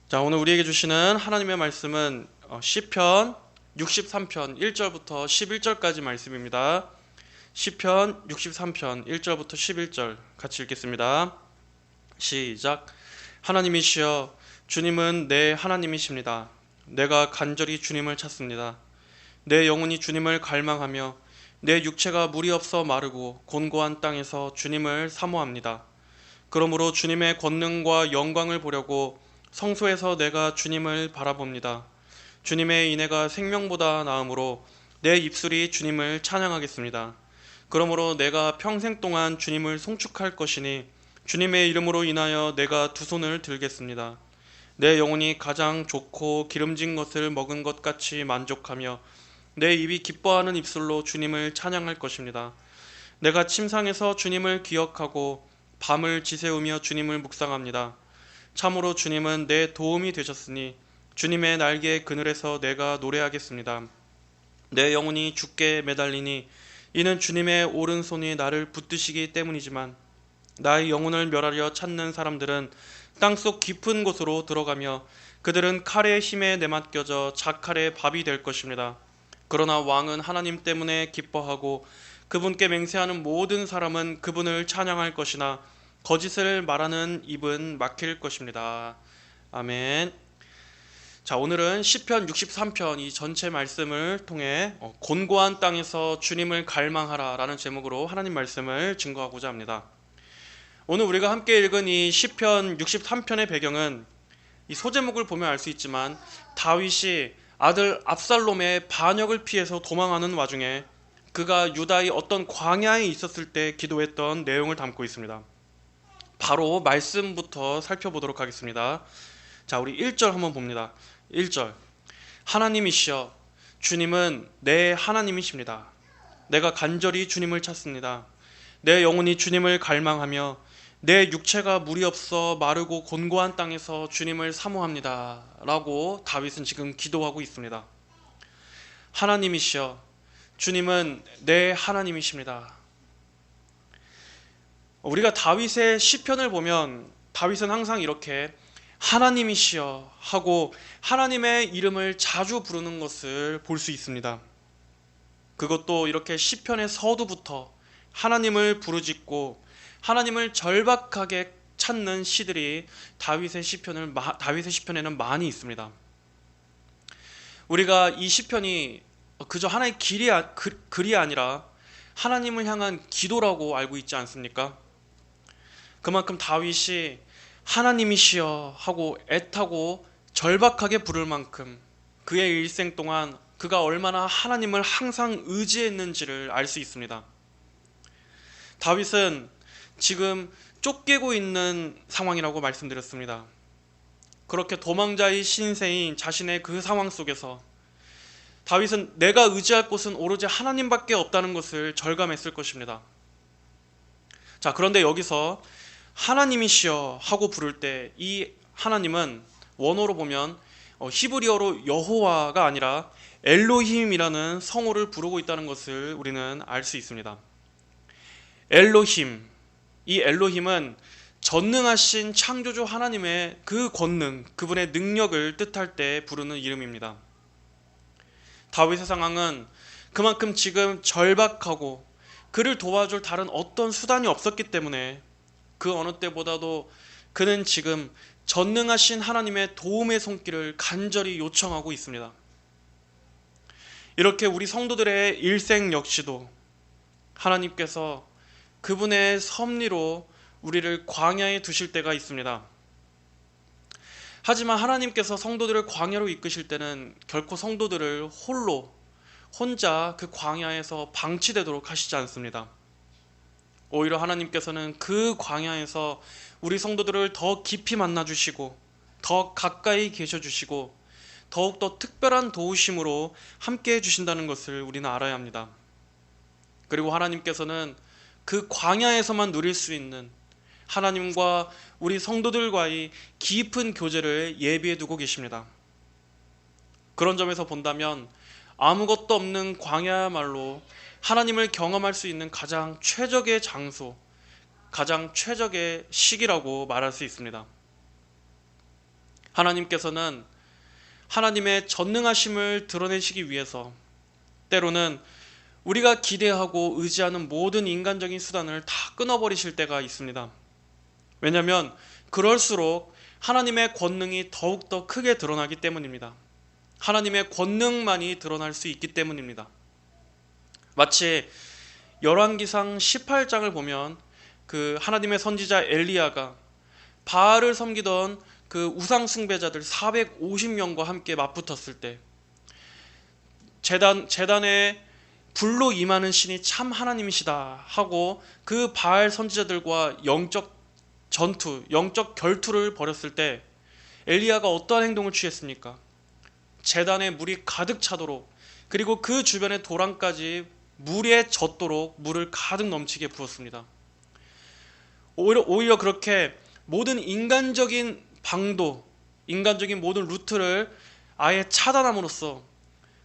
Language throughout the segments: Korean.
자, 오늘 우리에게 주시는 하나님의 말씀은 시편 63편 1절부터 11절까지 말씀입니다. 시편 63편 1절부터 11절 같이 읽겠습니다. 시작. 하나님이시여, 주님은 내 하나님이십니다. 내가 간절히 주님을 찾습니다. 내 영혼이 주님을 갈망하며 내 육체가 물이 없어 마르고 곤고한 땅에서 주님을 사모합니다. 그러므로 주님의 권능과 영광을 보려고 성소에서 내가 주님을 바라봅니다. 주님의 인애가 생명보다 나으므로 내 입술이 주님을 찬양하겠습니다. 그러므로 내가 평생 동안 주님을 송축할 것이니 주님의 이름으로 인하여 내가 두 손을 들겠습니다. 내 영혼이 가장 좋고 기름진 것을 먹은 것 같이 만족하며 내 입이 기뻐하는 입술로 주님을 찬양할 것입니다. 내가 침상에서 주님을 기억하고 밤을 지새우며 주님을 묵상합니다. 참으로 주님은 내 도움이 되셨으니 주님의 날개 그늘에서 내가 노래하겠습니다. 내 영혼이 주께 매달리니 이는 주님의 오른손이 나를 붙드시기 때문이지만 나의 영혼을 멸하려 찾는 사람들은 땅속 깊은 곳으로 들어가며 그들은 칼의 힘에 내맡겨져 작칼의 밥이 될 것입니다. 그러나 왕은 하나님 때문에 기뻐하고 그분께 맹세하는 모든 사람은 그분을 찬양할 것이나 거짓을 말하는 입은 막힐 것입니다. 아멘. 자, 오늘은 시편 63편 이 전체 말씀을 통해 곤고한 땅에서 주님을 갈망하라 라는 제목으로 하나님 말씀을 증거하고자 합니다. 오늘 우리가 함께 읽은 이 시편 63편의 배경은 이 소제목을 보면 알 수 있지만 다윗이 아들 압살롬의 반역을 피해서 도망하는 와중에 그가 유다의 어떤 광야에 있었을 때 기도했던 내용을 담고 있습니다. 바로 말씀부터 살펴보도록 하겠습니다. 자, 우리 1절 한번 봅니다. 1절. 하나님이시여, 주님은 내 하나님이십니다. 내가 간절히 주님을 찾습니다. 내 영혼이 주님을 갈망하며 내 육체가 물이 없어 마르고 곤고한 땅에서 주님을 사모합니다. 라고 다윗은 지금 기도하고 있습니다. 하나님이시여, 주님은 내 하나님이십니다. 우리가 다윗의 시편을 보면 다윗은 항상 이렇게 하나님이시여 하고 하나님의 이름을 자주 부르는 것을 볼 수 있습니다. 그것도 이렇게 시편의 서두부터 하나님을 부르짖고 하나님을 절박하게 찾는 시들이 다윗의 시편에는 많이 있습니다. 우리가 이 시편이 그저 하나의 글이 아니라 하나님을 향한 기도라고 알고 있지 않습니까? 그만큼 다윗이 하나님이시여 하고 애타고 절박하게 부를 만큼 그의 일생 동안 그가 얼마나 하나님을 항상 의지했는지를 알 수 있습니다. 다윗은 지금 쫓기고 있는 상황이라고 말씀드렸습니다. 그렇게 도망자의 신세인 자신의 그 상황 속에서 다윗은 내가 의지할 곳은 오로지 하나님밖에 없다는 것을 절감했을 것입니다. 자, 그런데 여기서 하나님이시여 하고 부를 때 이 하나님은 원어로 보면 히브리어로 여호와가 아니라 엘로힘이라는 성호를 부르고 있다는 것을 우리는 알 수 있습니다. 엘로힘, 이 엘로힘은 전능하신 창조주 하나님의 그 권능, 그분의 능력을 뜻할 때 부르는 이름입니다. 다윗의 상황은 그만큼 지금 절박하고 그를 도와줄 다른 어떤 수단이 없었기 때문에 그 어느 때보다도 그는 지금 전능하신 하나님의 도움의 손길을 간절히 요청하고 있습니다. 이렇게 우리 성도들의 일생 역시도 하나님께서 그분의 섭리로 우리를 광야에 두실 때가 있습니다. 하지만 하나님께서 성도들을 광야로 이끄실 때는 결코 성도들을 혼자 그 광야에서 방치되도록 하시지 않습니다. 오히려 하나님께서는 그 광야에서 우리 성도들을 더 깊이 만나주시고 더 가까이 계셔주시고 더욱더 특별한 도우심으로 함께 해주신다는 것을 우리는 알아야 합니다. 그리고 하나님께서는 그 광야에서만 누릴 수 있는 하나님과 우리 성도들과의 깊은 교제를 예비해 두고 계십니다. 그런 점에서 본다면 아무것도 없는 광야야말로 하나님을 경험할 수 있는 가장 최적의 장소, 가장 최적의 시기라고 말할 수 있습니다. 하나님께서는 하나님의 전능하심을 드러내시기 위해서 때로는 우리가 기대하고 의지하는 모든 인간적인 수단을 다 끊어버리실 때가 있습니다. 왜냐하면 그럴수록 하나님의 권능이 더욱더 크게 드러나기 때문입니다. 하나님의 권능만이 드러날 수 있기 때문입니다. 마치 열왕기상 18장을 보면 그 하나님의 선지자 엘리야가 바알을 섬기던 그 우상 숭배자들 450명과 함께 맞붙었을 때 제단에 불로 임하는 신이 참 하나님이시다 하고 그 바알 선지자들과 영적 전투, 영적 결투를 벌였을 때 엘리야가 어떠한 행동을 취했습니까? 제단에 물이 가득 차도록, 그리고 그 주변의 도랑까지 물에 젖도록 물을 가득 넘치게 부었습니다. 오히려 그렇게 모든 인간적인 방도, 인간적인 모든 루트를 아예 차단함으로써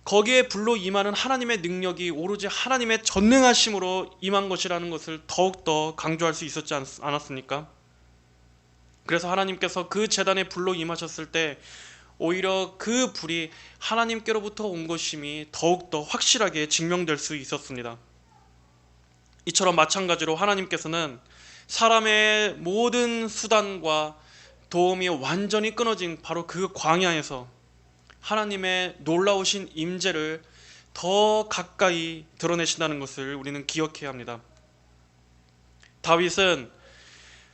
거기에 불로 임하는 하나님의 능력이 오로지 하나님의 전능하심으로 임한 것이라는 것을 더욱더 강조할 수 있었지 않았습니까? 그래서 하나님께서 그 제단에 불로 임하셨을 때 오히려 그 불이 하나님께로부터 온 것임이 더욱더 확실하게 증명될 수 있었습니다. 이처럼 마찬가지로 하나님께서는 사람의 모든 수단과 도움이 완전히 끊어진 바로 그 광야에서 하나님의 놀라우신 임재를 더 가까이 드러내신다는 것을 우리는 기억해야 합니다. 다윗은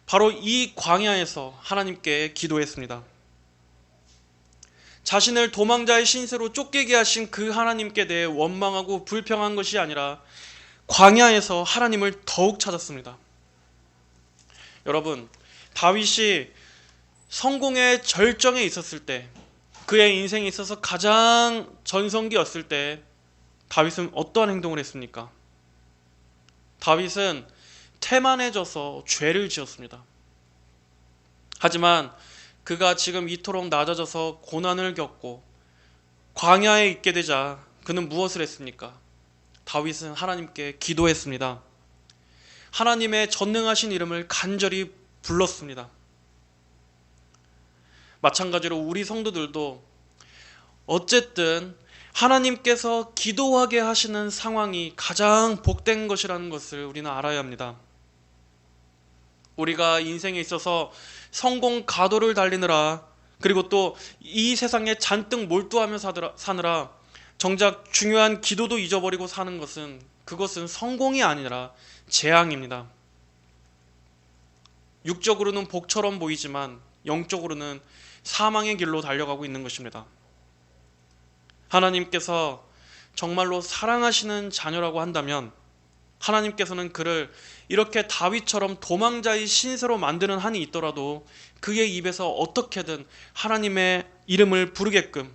바로 이 광야에서 하나님께 기도했습니다. 자신을 도망자의 신세로 쫓기게 하신 그 하나님께 대해 원망하고 불평한 것이 아니라 광야에서 하나님을 더욱 찾았습니다. 여러분, 다윗이 성공의 절정에 있었을 때, 그의 인생에 있어서 가장 전성기였을 때 다윗은 어떠한 행동을 했습니까? 다윗은 태만해져서 죄를 지었습니다. 하지만 그가 지금 이토록 낮아져서 고난을 겪고 광야에 있게 되자 그는 무엇을 했습니까? 다윗은 하나님께 기도했습니다. 하나님의 전능하신 이름을 간절히 불렀습니다. 마찬가지로 우리 성도들도 어쨌든 하나님께서 기도하게 하시는 상황이 가장 복된 것이라는 것을 우리는 알아야 합니다. 우리가 인생에 있어서 성공 가도를 달리느라, 그리고 또 이 세상에 잔뜩 몰두하며 사느라 정작 중요한 기도도 잊어버리고 사는 것은, 그것은 성공이 아니라 재앙입니다. 육적으로는 복처럼 보이지만 영적으로는 사망의 길로 달려가고 있는 것입니다. 하나님께서 정말로 사랑하시는 자녀라고 한다면 하나님께서는 그를 이렇게 다윗처럼 도망자의 신세로 만드는 한이 있더라도 그의 입에서 어떻게든 하나님의 이름을 부르게끔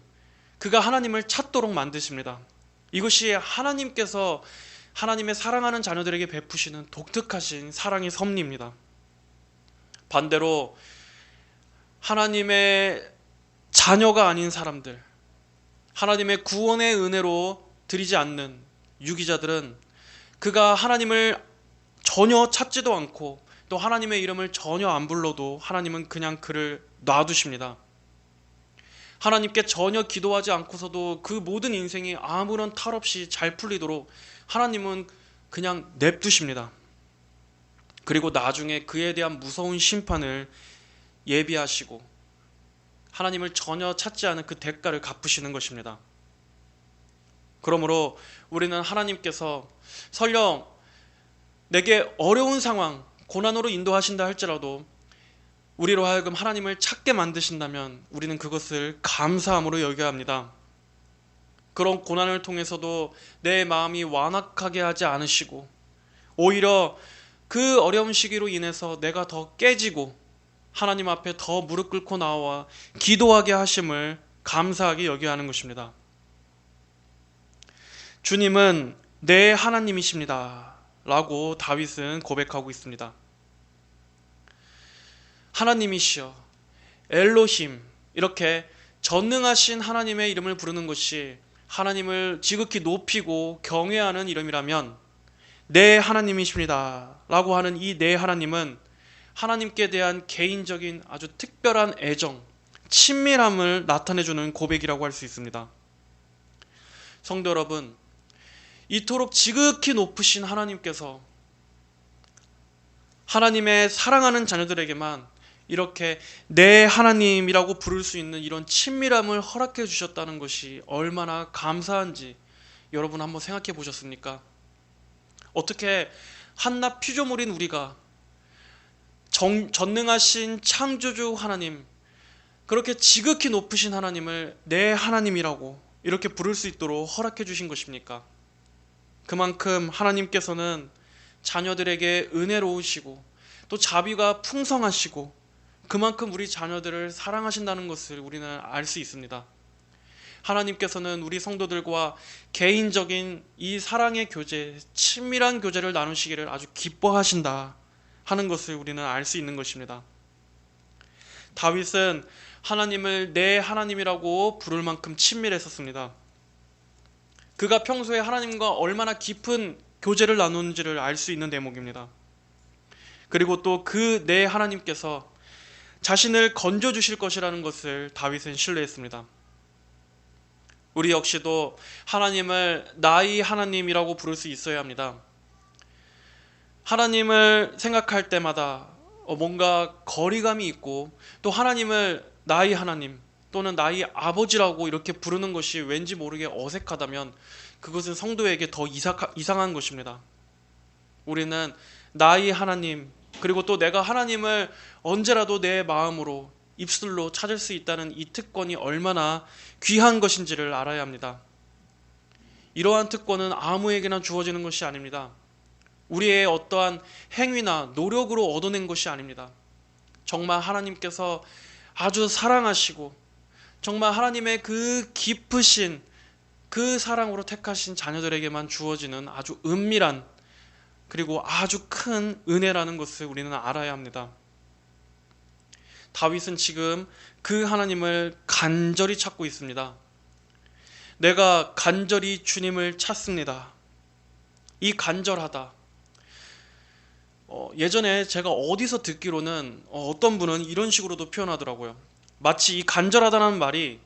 그가 하나님을 찾도록 만드십니다. 이것이 하나님께서 하나님의 사랑하는 자녀들에게 베푸시는 독특하신 사랑의 섭리입니다. 반대로 하나님의 자녀가 아닌 사람들, 하나님의 구원의 은혜로 드리지 않는 유기자들은 그가 하나님을 전혀 찾지도 않고 또 하나님의 이름을 전혀 안 불러도 하나님은 그냥 그를 놔두십니다. 하나님께 전혀 기도하지 않고서도 그 모든 인생이 아무런 탈 없이 잘 풀리도록 하나님은 그냥 냅두십니다. 그리고 나중에 그에 대한 무서운 심판을 예비하시고 하나님을 전혀 찾지 않은 그 대가를 갚으시는 것입니다. 그러므로 우리는 하나님께서 설령 내게 어려운 상황, 고난으로 인도하신다 할지라도 우리로 하여금 하나님을 찾게 만드신다면 우리는 그것을 감사함으로 여겨야 합니다. 그런 고난을 통해서도 내 마음이 완악하게 하지 않으시고 오히려 그 어려운 시기로 인해서 내가 더 깨지고 하나님 앞에 더 무릎 꿇고 나와 기도하게 하심을 감사하게 여겨야 하는 것입니다. 주님은 내 하나님이십니다 라고 다윗은 고백하고 있습니다. 하나님이시여, 엘로힘, 이렇게 전능하신 하나님의 이름을 부르는 것이 하나님을 지극히 높이고 경외하는 이름이라면 내 하나님이십니다 라고 하는 이 내 하나님은 하나님께 대한 개인적인 아주 특별한 애정, 친밀함을 나타내주는 고백이라고 할 수 있습니다. 성도 여러분, 이토록 지극히 높으신 하나님께서 하나님의 사랑하는 자녀들에게만 이렇게 내 하나님이라고 부를 수 있는 이런 친밀함을 허락해 주셨다는 것이 얼마나 감사한지 여러분 한번 생각해 보셨습니까? 어떻게 한낱 피조물인 우리가 전능하신 창조주 하나님, 그렇게 지극히 높으신 하나님을 내 하나님이라고 이렇게 부를 수 있도록 허락해 주신 것입니까? 그만큼 하나님께서는 자녀들에게 은혜로우시고 또 자비가 풍성하시고 그만큼 우리 자녀들을 사랑하신다는 것을 우리는 알 수 있습니다. 하나님께서는 우리 성도들과 개인적인 이 사랑의 교제, 친밀한 교제를 나누시기를 아주 기뻐하신다 하는 것을 우리는 알 수 있는 것입니다. 다윗은 하나님을 내 하나님이라고 부를 만큼 친밀했었습니다. 그가 평소에 하나님과 얼마나 깊은 교제를 나누는지를 알 수 있는 대목입니다. 그리고 또 그 내 하나님께서 자신을 건져주실 것이라는 것을 다윗은 신뢰했습니다. 우리 역시도 하나님을 나의 하나님이라고 부를 수 있어야 합니다. 하나님을 생각할 때마다 뭔가 거리감이 있고 또 하나님을 나의 하나님 또는 나의 아버지라고 이렇게 부르는 것이 왠지 모르게 어색하다면 그것은 성도에게 더 이상한 것입니다. 우리는 나의 하나님, 그리고 또 내가 하나님을 언제라도 내 마음으로 입술로 찾을 수 있다는 이 특권이 얼마나 귀한 것인지를 알아야 합니다. 이러한 특권은 아무에게나 주어지는 것이 아닙니다. 우리의 어떠한 행위나 노력으로 얻어낸 것이 아닙니다. 정말 하나님께서 아주 사랑하시고 정말 하나님의 그 깊으신 그 사랑으로 택하신 자녀들에게만 주어지는 아주 은밀한 그리고 아주 큰 은혜라는 것을 우리는 알아야 합니다. 다윗은 지금 그 하나님을 간절히 찾고 있습니다. 내가 간절히 주님을 찾습니다. 이 간절하다. 예전에 제가 어디서 듣기로는 어떤 분은 이런 식으로도 표현하더라고요. 마치 이 간절하다는 말이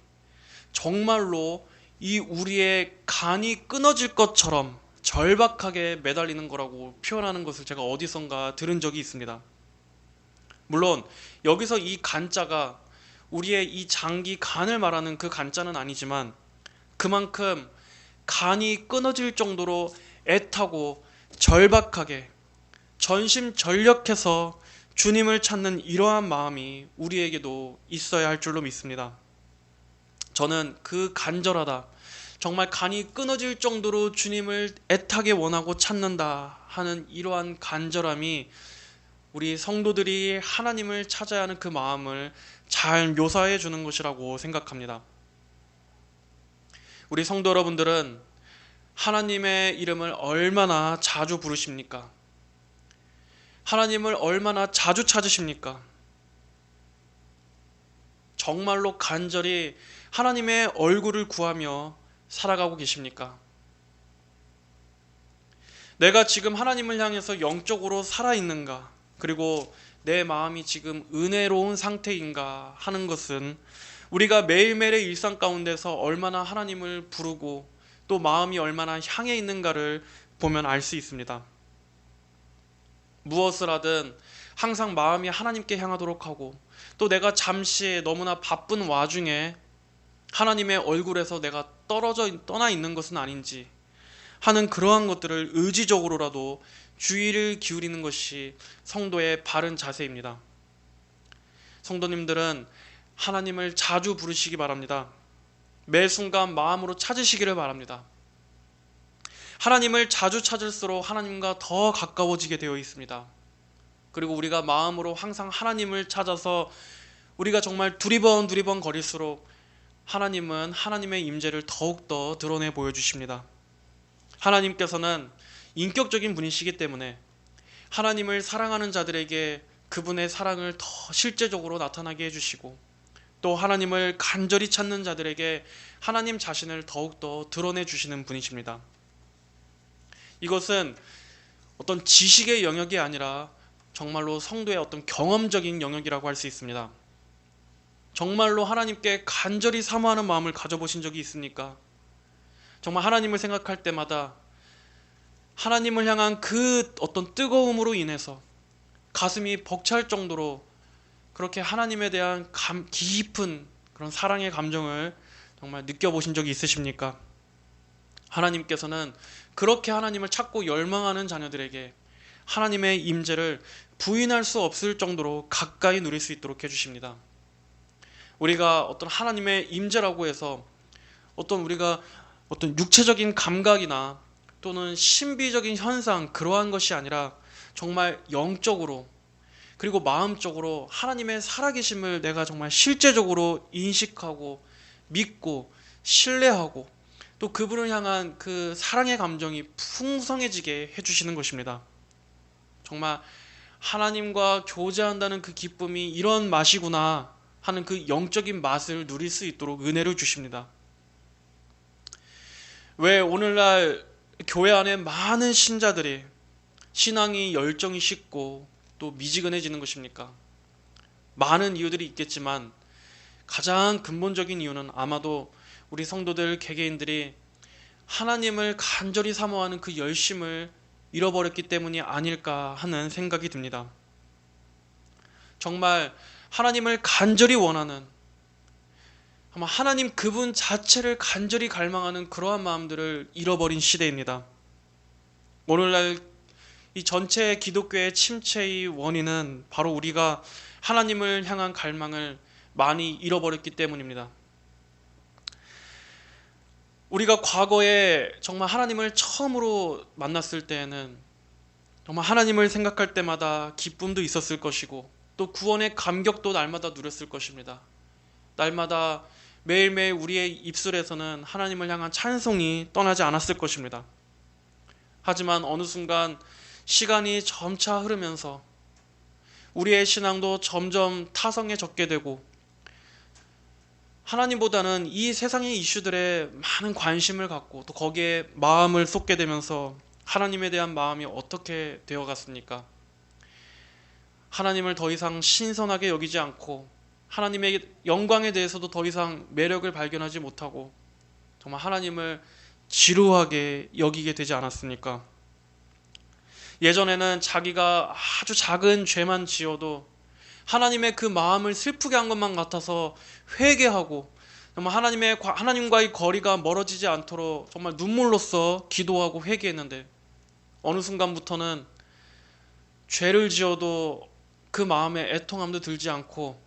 정말로 이 우리의 간이 끊어질 것처럼 절박하게 매달리는 거라고 표현하는 것을 제가 어디선가 들은 적이 있습니다. 물론 여기서 이 간자가 우리의 이 장기 간을 말하는 그 간자는 아니지만 그만큼 간이 끊어질 정도로 애타고 절박하게 전심전력해서 주님을 찾는 이러한 마음이 우리에게도 있어야 할 줄로 믿습니다. 저는 그 간절하다, 정말 간이 끊어질 정도로 주님을 애타게 원하고 찾는다 하는 이러한 간절함이 우리 성도들이 하나님을 찾아야 하는 그 마음을 잘 묘사해 주는 것이라고 생각합니다. 우리 성도 여러분들은 하나님의 이름을 얼마나 자주 부르십니까? 하나님을 얼마나 자주 찾으십니까? 정말로 간절히 하나님의 얼굴을 구하며 살아가고 계십니까? 내가 지금 하나님을 향해서 영적으로 살아있는가? 그리고 내 마음이 지금 은혜로운 상태인가 하는 것은 우리가 매일매일의 일상 가운데서 얼마나 하나님을 부르고 또 마음이 얼마나 향해 있는가를 보면 알 수 있습니다. 무엇을 하든 항상 마음이 하나님께 향하도록 하고 또 내가 잠시 너무나 바쁜 와중에 하나님의 얼굴에서 내가 떠나 있는 것은 아닌지 하는 그러한 것들을 의지적으로라도 주의를 기울이는 것이 성도의 바른 자세입니다. 성도님들은 하나님을 자주 부르시기 바랍니다. 매 순간 마음으로 찾으시기를 바랍니다. 하나님을 자주 찾을수록 하나님과 더 가까워지게 되어 있습니다. 그리고 우리가 마음으로 항상 하나님을 찾아서 우리가 정말 두리번 거릴수록 하나님은 하나님의 임재를 더욱더 드러내 보여주십니다. 하나님께서는 인격적인 분이시기 때문에 하나님을 사랑하는 자들에게 그분의 사랑을 더 실제적으로 나타나게 해주시고 또 하나님을 간절히 찾는 자들에게 하나님 자신을 더욱더 드러내 주시는 분이십니다. 이것은 어떤 지식의 영역이 아니라 정말로 성도의 어떤 경험적인 영역이라고 할 수 있습니다. 정말로 하나님께 간절히 사모하는 마음을 가져보신 적이 있습니까? 정말 하나님을 생각할 때마다 하나님을 향한 그 어떤 뜨거움으로 인해서 가슴이 벅찰 정도로 그렇게 하나님에 대한 깊은 그런 사랑의 감정을 정말 느껴보신 적이 있으십니까? 하나님께서는 그렇게 하나님을 찾고 열망하는 자녀들에게 하나님의 임재를 부인할 수 없을 정도로 가까이 누릴 수 있도록 해주십니다. 우리가 어떤 하나님의 임재라고 해서 우리가 어떤 육체적인 감각이나 또는 신비적인 현상 그러한 것이 아니라 정말 영적으로 그리고 마음적으로 하나님의 살아계심을 내가 정말 실제적으로 인식하고 믿고 신뢰하고 또 그분을 향한 그 사랑의 감정이 풍성해지게 해주시는 것입니다. 정말 하나님과 교제한다는 그 기쁨이 이런 맛이구나 하는 그 영적인 맛을 누릴 수 있도록 은혜를 주십니다. 왜 오늘날 교회 안에 많은 신자들이 신앙이 열정이 식고 또 미지근해지는 것입니까? 많은 이유들이 있겠지만 가장 근본적인 이유는 아마도 우리 성도들 개개인들이 하나님을 간절히 사모하는 그 열심을 잃어버렸기 때문이 아닐까 하는 생각이 듭니다. 정말 하나님을 간절히 원하는 아마 하나님 그분 자체를 간절히 갈망하는 그러한 마음들을 잃어버린 시대입니다. 오늘날 이 전체 기독교의 침체의 원인은 바로 우리가 하나님을 향한 갈망을 많이 잃어버렸기 때문입니다. 우리가 과거에 정말 하나님을 처음으로 만났을 때에는 정말 하나님을 생각할 때마다 기쁨도 있었을 것이고 또 구원의 감격도 날마다 누렸을 것입니다. 날마다 매일매일 우리의 입술에서는 하나님을 향한 찬송이 떠나지 않았을 것입니다. 하지만 어느 순간 시간이 점차 흐르면서 우리의 신앙도 점점 타성해졌게 되고 하나님보다는 이 세상의 이슈들에 많은 관심을 갖고 또 거기에 마음을 쏟게 되면서 하나님에 대한 마음이 어떻게 되어갔습니까? 하나님을 더 이상 신선하게 여기지 않고 하나님의 영광에 대해서도 더 이상 매력을 발견하지 못하고 정말 하나님을 지루하게 여기게 되지 않았습니까? 예전에는 자기가 아주 작은 죄만 지어도 하나님의 그 마음을 슬프게 한 것만 같아서 회개하고 정말 하나님과의 거리가 멀어지지 않도록 정말 눈물로써 기도하고 회개했는데 어느 순간부터는 죄를 지어도 그 마음에 애통함도 들지 않고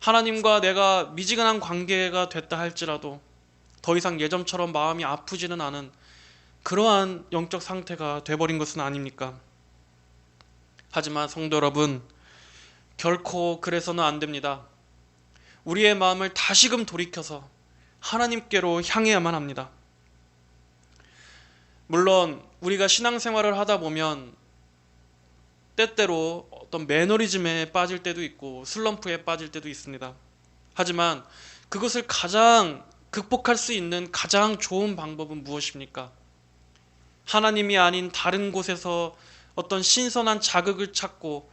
하나님과 내가 미지근한 관계가 됐다 할지라도 더 이상 예전처럼 마음이 아프지는 않은 그러한 영적 상태가 돼버린 것은 아닙니까? 하지만 성도 여러분, 결코 그래서는 안 됩니다. 우리의 마음을 다시금 돌이켜서 하나님께로 향해야만 합니다. 물론 우리가 신앙생활을 하다 보면 때때로 어떤 매너리즘에 빠질 때도 있고 슬럼프에 빠질 때도 있습니다. 하지만 그것을 가장 극복할 수 있는 가장 좋은 방법은 무엇입니까? 하나님이 아닌 다른 곳에서 어떤 신선한 자극을 찾고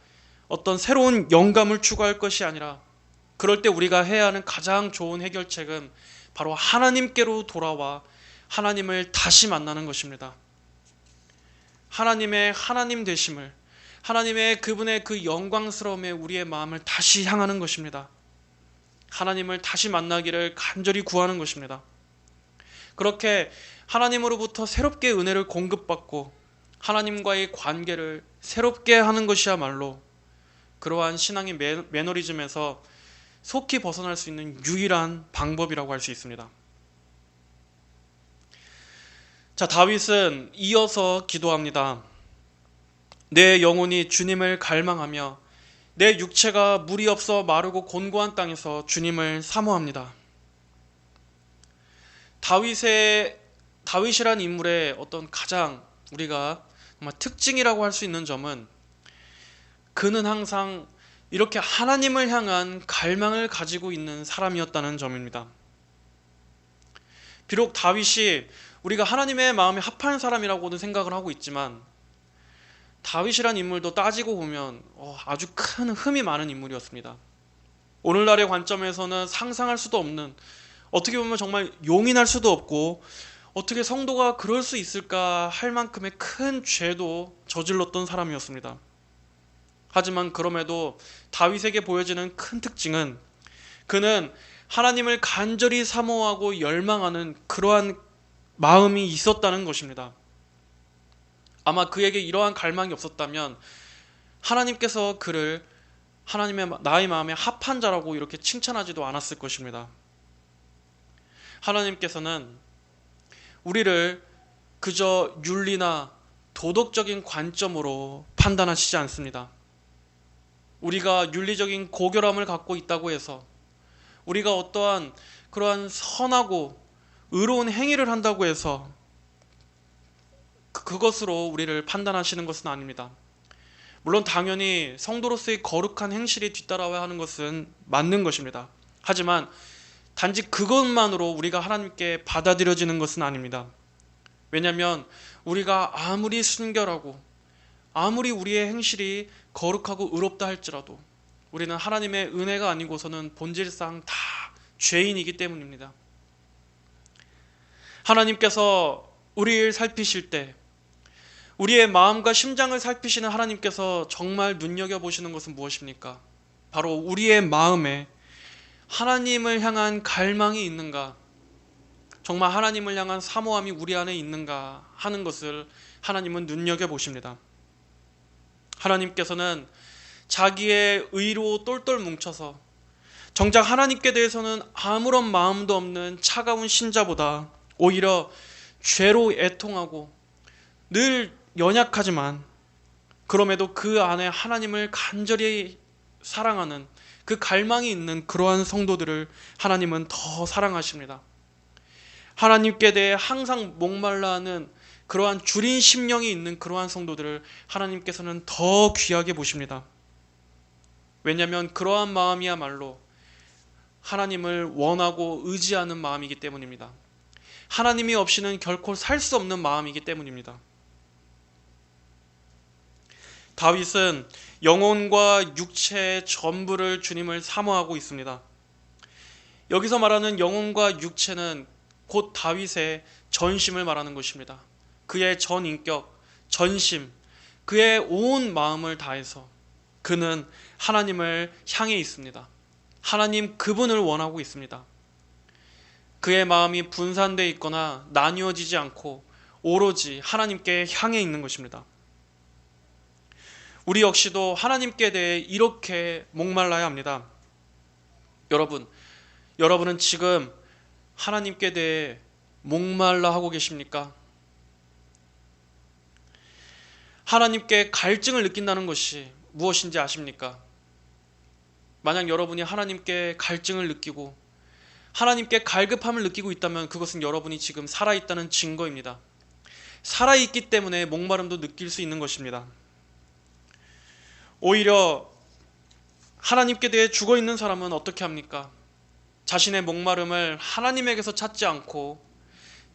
어떤 새로운 영감을 추구할 것이 아니라 그럴 때 우리가 해야 하는 가장 좋은 해결책은 바로 하나님께로 돌아와 하나님을 다시 만나는 것입니다. 하나님의 하나님 되심을, 하나님의 그분의 그 영광스러움에 우리의 마음을 다시 향하는 것입니다. 하나님을 다시 만나기를 간절히 구하는 것입니다. 그렇게 하나님으로부터 새롭게 은혜를 공급받고 하나님과의 관계를 새롭게 하는 것이야말로 그러한 신앙의 매너리즘에서 속히 벗어날 수 있는 유일한 방법이라고 할 수 있습니다. 자, 다윗은 이어서 기도합니다. 내 영혼이 주님을 갈망하며 내 육체가 물이 없어 마르고 곤고한 땅에서 주님을 사모합니다. 다윗이란 인물의 어떤 가장 우리가 정말 특징이라고 할 수 있는 점은 그는 항상 이렇게 하나님을 향한 갈망을 가지고 있는 사람이었다는 점입니다. 비록 다윗이 우리가 하나님의 마음에 합한 사람이라고는 생각을 하고 있지만 다윗이란 인물도 따지고 보면 아주 큰 흠이 많은 인물이었습니다. 오늘날의 관점에서는 상상할 수도 없는, 어떻게 보면 정말 용인할 수도 없고, 어떻게 성도가 그럴 수 있을까 할 만큼의 큰 죄도 저질렀던 사람이었습니다. 하지만 그럼에도 다윗에게 보여지는 큰 특징은, 그는 하나님을 간절히 사모하고 열망하는 그러한 마음이 있었다는 것입니다. 아마 그에게 이러한 갈망이 없었다면 하나님께서 그를 하나님의 나의 마음에 합한 자라고 이렇게 칭찬하지도 않았을 것입니다. 하나님께서는 우리를 그저 윤리나 도덕적인 관점으로 판단하시지 않습니다. 우리가 윤리적인 고결함을 갖고 있다고 해서, 우리가 어떠한 그러한 선하고 의로운 행위를 한다고 해서 그것으로 우리를 판단하시는 것은 아닙니다. 물론 당연히 성도로서의 거룩한 행실이 뒤따라와야 하는 것은 맞는 것입니다. 하지만 단지 그것만으로 우리가 하나님께 받아들여지는 것은 아닙니다. 왜냐하면 우리가 아무리 순결하고 아무리 우리의 행실이 거룩하고 의롭다 할지라도 우리는 하나님의 은혜가 아니고서는 본질상 다 죄인이기 때문입니다. 하나님께서 우리를 살피실 때, 우리의 마음과 심장을 살피시는 하나님께서 정말 눈여겨보시는 것은 무엇입니까? 바로 우리의 마음에 하나님을 향한 갈망이 있는가, 정말 하나님을 향한 사모함이 우리 안에 있는가 하는 것을 하나님은 눈여겨보십니다. 하나님께서는 자기의 의로 똘똘 뭉쳐서 정작 하나님께 대해서는 아무런 마음도 없는 차가운 신자보다 오히려 죄로 애통하고 늘 연약하지만 그럼에도 그 안에 하나님을 간절히 사랑하는 그 갈망이 있는 그러한 성도들을 하나님은 더 사랑하십니다. 하나님께 대해 항상 목말라 하는 그러한 주린 심령이 있는 그러한 성도들을 하나님께서는 더 귀하게 보십니다. 왜냐하면 그러한 마음이야말로 하나님을 원하고 의지하는 마음이기 때문입니다. 하나님이 없이는 결코 살 수 없는 마음이기 때문입니다. 다윗은 영혼과 육체의 전부를 주님을 사모하고 있습니다. 여기서 말하는 영혼과 육체는 곧 다윗의 전심을 말하는 것입니다. 그의 전인격, 전심, 그의 온 마음을 다해서 그는 하나님을 향해 있습니다. 하나님 그분을 원하고 있습니다. 그의 마음이 분산되어 있거나 나뉘어지지 않고 오로지 하나님께 향해 있는 것입니다. 우리 역시도 하나님께 대해 이렇게 목말라야 합니다. 여러분은 지금 하나님께 대해 목말라 하고 계십니까? 하나님께 갈증을 느낀다는 것이 무엇인지 아십니까? 만약 여러분이 하나님께 갈증을 느끼고 하나님께 갈급함을 느끼고 있다면 그것은 여러분이 지금 살아있다는 증거입니다. 살아있기 때문에 목마름도 느낄 수 있는 것입니다. 오히려 하나님께 대해 죽어있는 사람은 어떻게 합니까? 자신의 목마름을 하나님에게서 찾지 않고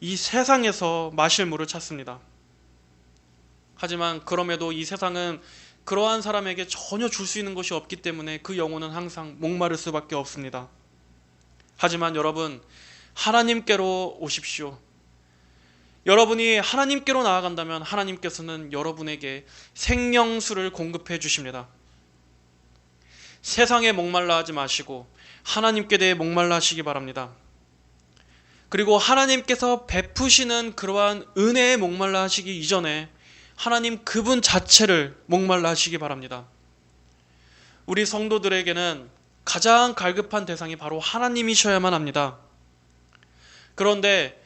이 세상에서 마실 물을 찾습니다. 하지만 그럼에도 이 세상은 그러한 사람에게 전혀 줄 수 있는 것이 없기 때문에 그 영혼은 항상 목마를 수밖에 없습니다. 하지만 여러분, 하나님께로 오십시오. 여러분이 하나님께로 나아간다면 하나님께서는 여러분에게 생명수를 공급해 주십니다. 세상에 목말라 하지 마시고 하나님께 대해 목말라 하시기 바랍니다. 그리고 하나님께서 베푸시는 그러한 은혜에 목말라 하시기 이전에 하나님 그분 자체를 목말라 하시기 바랍니다. 우리 성도들에게는 가장 갈급한 대상이 바로 하나님이셔야만 합니다. 그런데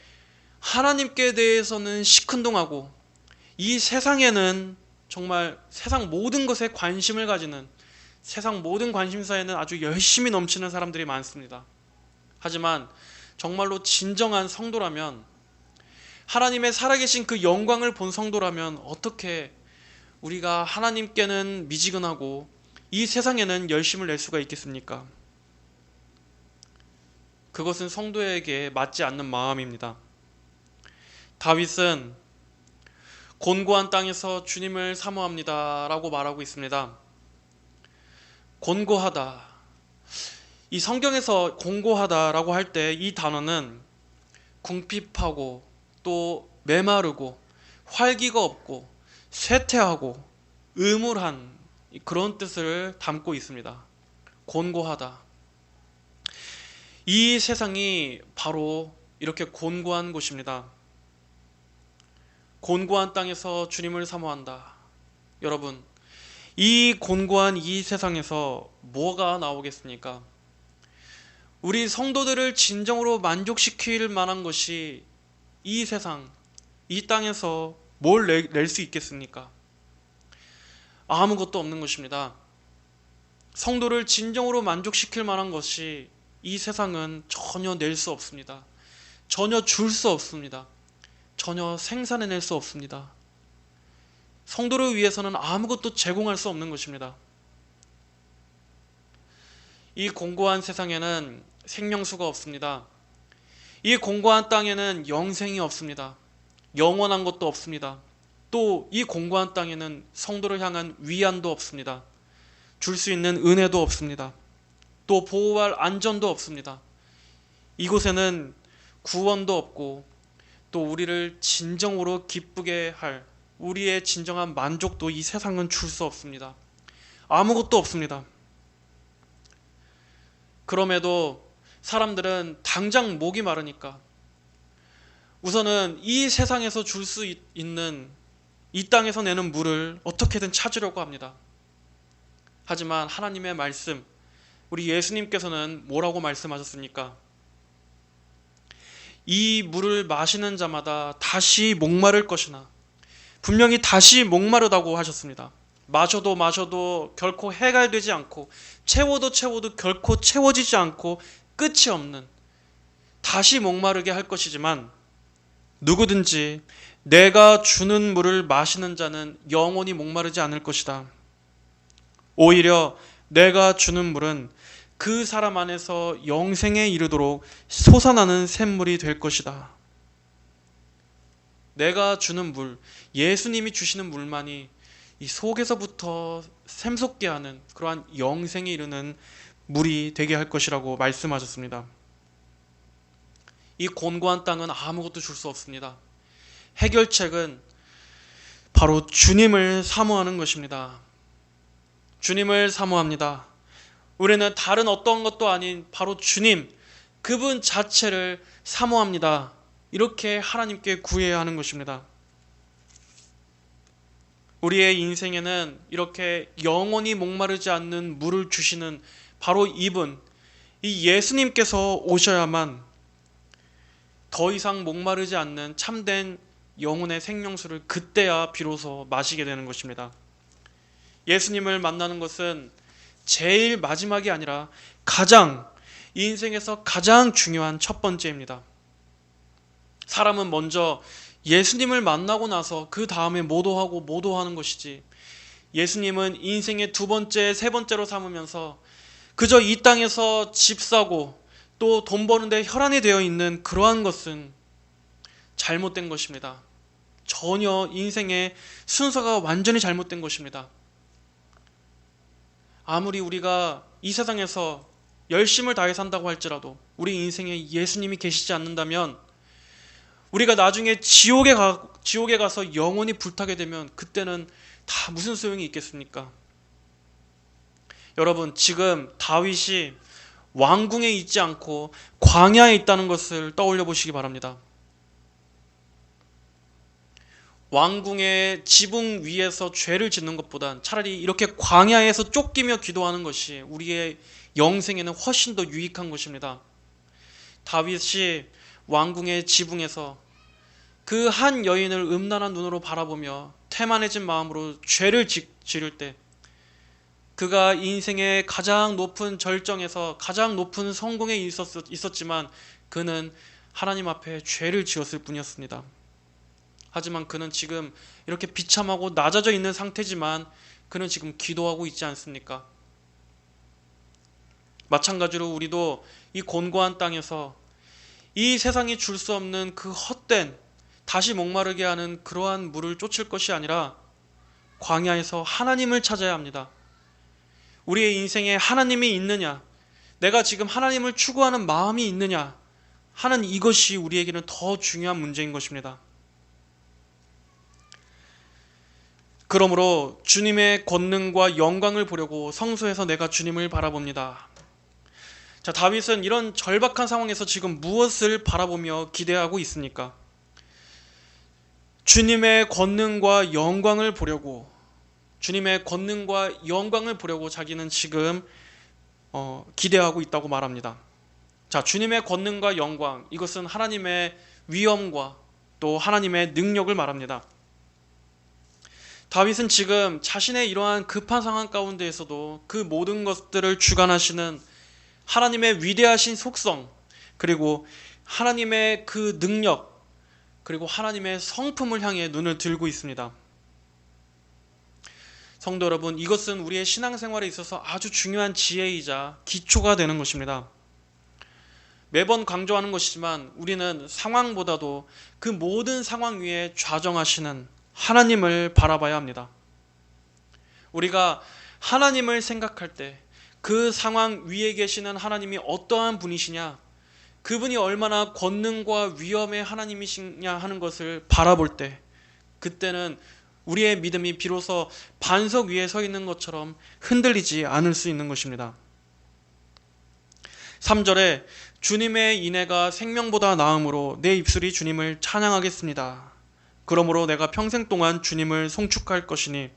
하나님께 대해서는 시큰둥하고 이 세상에는 정말 세상 모든 것에 관심을 가지는, 세상 모든 관심사에는 아주 열심히 넘치는 사람들이 많습니다. 하지만 정말로 진정한 성도라면, 하나님의 살아계신 그 영광을 본 성도라면 어떻게 우리가 하나님께는 미지근하고 이 세상에는 열심을 낼 수가 있겠습니까? 그것은 성도에게 맞지 않는 마음입니다. 다윗은 곤고한 땅에서 주님을 사모합니다 라고 말하고 있습니다. 곤고하다. 이 성경에서 공고하다라고 할 때 이 단어는 궁핍하고 또 메마르고 활기가 없고 쇠퇴하고 음울한 그런 뜻을 담고 있습니다. 곤고하다. 이 세상이 바로 이렇게 곤고한 곳입니다. 곤고한 땅에서 주님을 사모한다. 여러분, 이 곤고한 이 세상에서 뭐가 나오겠습니까? 우리 성도들을 진정으로 만족시킬 만한 것이 이 세상, 이 땅에서 뭘 낼 수 있겠습니까? 아무것도 없는 것입니다. 성도를 진정으로 만족시킬 만한 것이 이 세상은 전혀 낼 수 없습니다. 전혀 줄 수 없습니다. 전혀 생산해낼 수 없습니다. 성도를 위해서는 아무것도 제공할 수 없는 것입니다. 이 공고한 세상에는 생명수가 없습니다. 이 공고한 땅에는 영생이 없습니다. 영원한 것도 없습니다. 또 이 공고한 땅에는 성도를 향한 위안도 없습니다. 줄 수 있는 은혜도 없습니다. 또 보호할 안전도 없습니다. 이곳에는 구원도 없고 또 우리를 진정으로 기쁘게 할 우리의 진정한 만족도 이 세상은 줄 수 없습니다. 아무것도 없습니다. 그럼에도 사람들은 당장 목이 마르니까 우선은 이 세상에서 줄 수 있는 이 땅에서 내는 물을 어떻게든 찾으려고 합니다. 하지만 하나님의 말씀, 우리 예수님께서는 뭐라고 말씀하셨습니까? 이 물을 마시는 자마다 다시 목마를 것이나 분명히 다시 목마르다고 하셨습니다. 마셔도 결코 해갈되지 않고 채워도 결코 채워지지 않고 끝이 없는 다시 목마르게 할 것이지만 누구든지 내가 주는 물을 마시는 자는 영원히 목마르지 않을 것이다. 오히려 내가 주는 물은 그 사람 안에서 영생에 이르도록 솟아나는 샘물이 될 것이다. 내가 주는 물, 예수님이 주시는 물만이 이 속에서부터 샘솟게 하는 그러한 영생에 이르는 물이 되게 할 것이라고 말씀하셨습니다. 이 곤고한 땅은 아무것도 줄 수 없습니다. 해결책은 바로 주님을 사모하는 것입니다. 주님을 사모합니다. 우리는 다른 어떤 것도 아닌 바로 주님, 그분 자체를 사모합니다. 이렇게 하나님께 구해야 하는 것입니다. 우리의 인생에는 이렇게 영원히 목마르지 않는 물을 주시는 바로 이분, 이 예수님께서 오셔야만 더 이상 목마르지 않는 참된 영혼의 생명수를 그때야 비로소 마시게 되는 것입니다. 예수님을 만나는 것은 제일 마지막이 아니라 이 인생에서 가장 중요한 첫 번째입니다. 사람은 먼저 예수님을 만나고 나서 그 다음에 뭐도 하는 것이지, 예수님은 인생의 두 번째, 세 번째로 삼으면서 그저 이 땅에서 집 사고 또 돈 버는데 혈안이 되어 있는 그러한 것은 잘못된 것입니다. 전혀 인생의 순서가 완전히 잘못된 것입니다. 아무리 우리가 이 세상에서 열심을 다해 산다고 할지라도 우리 인생에 예수님이 계시지 않는다면 우리가 나중에 지옥에 가서 영원히 불타게 되면 그때는 다 무슨 소용이 있겠습니까? 여러분, 지금 다윗이 왕궁에 있지 않고 광야에 있다는 것을 떠올려 보시기 바랍니다. 왕궁의 지붕 위에서 죄를 짓는 것보단 차라리 이렇게 광야에서 쫓기며 기도하는 것이 우리의 영생에는 훨씬 더 유익한 것입니다. 다윗이 왕궁의 지붕에서 그 한 여인을 음란한 눈으로 바라보며 태만해진 마음으로 죄를 지를 때 그가 인생의 가장 높은 절정에서 가장 높은 성공에 있었지만 그는 하나님 앞에 죄를 지었을 뿐이었습니다. 하지만 그는 지금 이렇게 비참하고 낮아져 있는 상태지만 그는 지금 기도하고 있지 않습니까? 마찬가지로 우리도 이 곤고한 땅에서 이 세상이 줄 수 없는 그 헛된 다시 목마르게 하는 그러한 물을 쫓을 것이 아니라 광야에서 하나님을 찾아야 합니다. 우리의 인생에 하나님이 있느냐, 내가 지금 하나님을 추구하는 마음이 있느냐 하는 이것이 우리에게는 더 중요한 문제인 것입니다. 그러므로 주님의 권능과 영광을 보려고 성소에서 내가 주님을 바라봅니다. 자, 다윗은 이런 절박한 상황에서 지금 무엇을 바라보며 기대하고 있습니까? 주님의 권능과 영광을 보려고, 주님의 권능과 영광을 보려고 자기는 지금 기대하고 있다고 말합니다. 자, 주님의 권능과 영광, 이것은 하나님의 위엄과 또 하나님의 능력을 말합니다. 다윗은 지금 자신의 이러한 급한 상황 가운데에서도 그 모든 것들을 주관하시는 하나님의 위대하신 속성, 그리고 하나님의 그 능력, 그리고 하나님의 성품을 향해 눈을 들고 있습니다. 성도 여러분, 이것은 우리의 신앙생활에 있어서 아주 중요한 지혜이자 기초가 되는 것입니다. 매번 강조하는 것이지만 우리는 상황보다도 그 모든 상황 위에 좌정하시는 하나님을 바라봐야 합니다. 우리가 하나님을 생각할 때 그 상황 위에 계시는 하나님이 어떠한 분이시냐, 그분이 얼마나 권능과 위엄의 하나님이시냐 하는 것을 바라볼 때, 그때는 우리의 믿음이 비로소 반석 위에 서 있는 것처럼 흔들리지 않을 수 있는 것입니다. 3절에 주님의 인애가 생명보다 나음으로 내 입술이 주님을 찬양하겠습니다. 그러므로 내가 평생 동안 주님을 송축할 것이니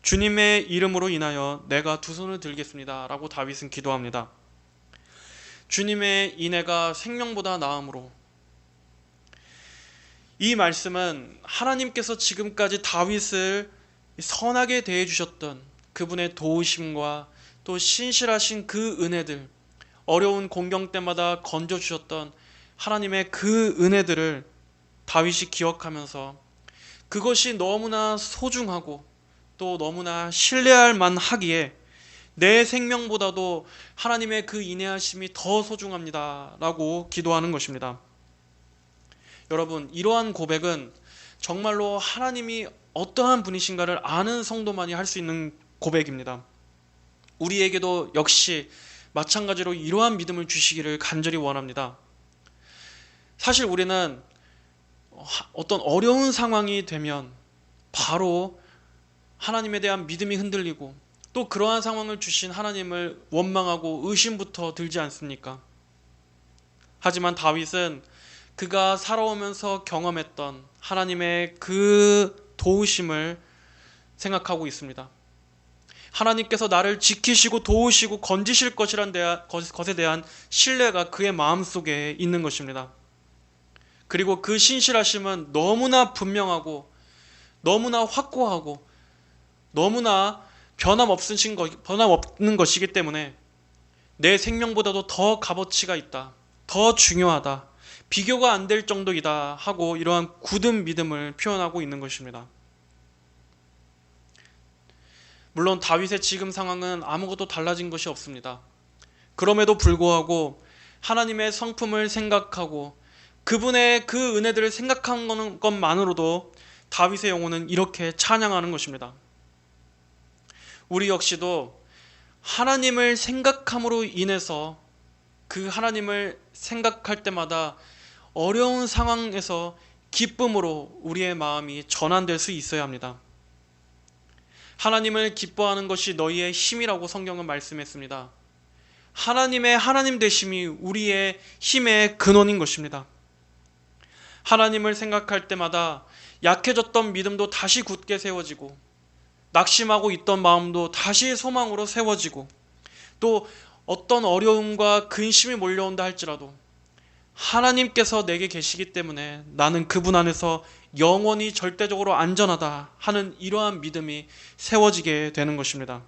주님의 이름으로 인하여 내가 두 손을 들겠습니다. 라고 다윗은 기도합니다. 주님의 인애가 생명보다 나음으로, 이 말씀은 하나님께서 지금까지 다윗을 선하게 대해주셨던 그분의 도우심과 또 신실하신 그 은혜들, 어려운 공경 때마다 건져주셨던 하나님의 그 은혜들을 다윗이 기억하면서 그것이 너무나 소중하고 또 너무나 신뢰할 만하기에 내 생명보다도 하나님의 그 인애하심이 더 소중합니다 라고 기도하는 것입니다. 여러분, 이러한 고백은 정말로 하나님이 어떠한 분이신가를 아는 성도만이 할 수 있는 고백입니다. 우리에게도 역시 마찬가지로 이러한 믿음을 주시기를 간절히 원합니다. 사실 우리는 어떤 어려운 상황이 되면 바로 하나님에 대한 믿음이 흔들리고 또 그러한 상황을 주신 하나님을 원망하고 의심부터 들지 않습니까? 하지만 다윗은 그가 살아오면서 경험했던 하나님의 그 도우심을 생각하고 있습니다. 하나님께서 나를 지키시고 도우시고 건지실 것에 대한 신뢰가 그의 마음속에 있는 것입니다. 그리고 그 신실하심은 너무나 분명하고 너무나 확고하고 너무나 변함없는 것이기 때문에 내 생명보다도 더 값어치가 있다, 더 중요하다, 비교가 안 될 정도이다 하고 이러한 굳은 믿음을 표현하고 있는 것입니다. 물론 다윗의 지금 상황은 아무것도 달라진 것이 없습니다. 그럼에도 불구하고 하나님의 성품을 생각하고 그분의 그 은혜들을 생각하는 것만으로도 다윗의 영혼은 이렇게 찬양하는 것입니다. 우리 역시도 하나님을 생각함으로 인해서 그 하나님을 생각할 때마다 어려운 상황에서 기쁨으로 우리의 마음이 전환될 수 있어야 합니다. 하나님을 기뻐하는 것이 너희의 힘이라고 성경은 말씀했습니다. 하나님의 하나님 되심이 우리의 힘의 근원인 것입니다. 하나님을 생각할 때마다 약해졌던 믿음도 다시 굳게 세워지고 낙심하고 있던 마음도 다시 소망으로 세워지고 또 어떤 어려움과 근심이 몰려온다 할지라도 하나님께서 내게 계시기 때문에 나는 그분 안에서 영원히 절대적으로 안전하다 하는 이러한 믿음이 세워지게 되는 것입니다.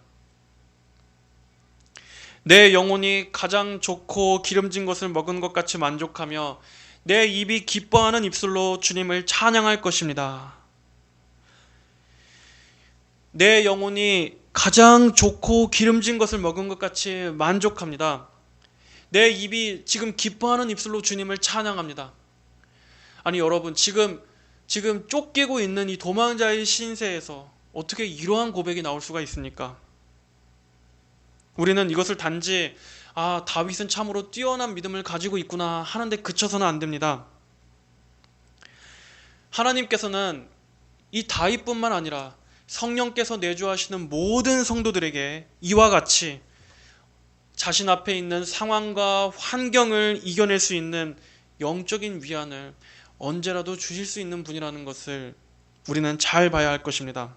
내 영혼이 가장 좋고 기름진 것을 먹은 것 같이 만족하며 내 입이 기뻐하는 입술로 주님을 찬양할 것입니다. 내 영혼이 가장 좋고 기름진 것을 먹은 것 같이 만족합니다. 내 입이 지금 기뻐하는 입술로 주님을 찬양합니다. 아니 여러분, 지금 쫓기고 있는 이 도망자의 신세에서 어떻게 이러한 고백이 나올 수가 있습니까? 우리는 이것을 단지 아, 다윗은 참으로 뛰어난 믿음을 가지고 있구나 하는데 그쳐서는 안 됩니다. 하나님께서는 이 다윗뿐만 아니라 성령께서 내주하시는 모든 성도들에게 이와 같이 자신 앞에 있는 상황과 환경을 이겨낼 수 있는 영적인 위안을 언제라도 주실 수 있는 분이라는 것을 우리는 잘 봐야 할 것입니다.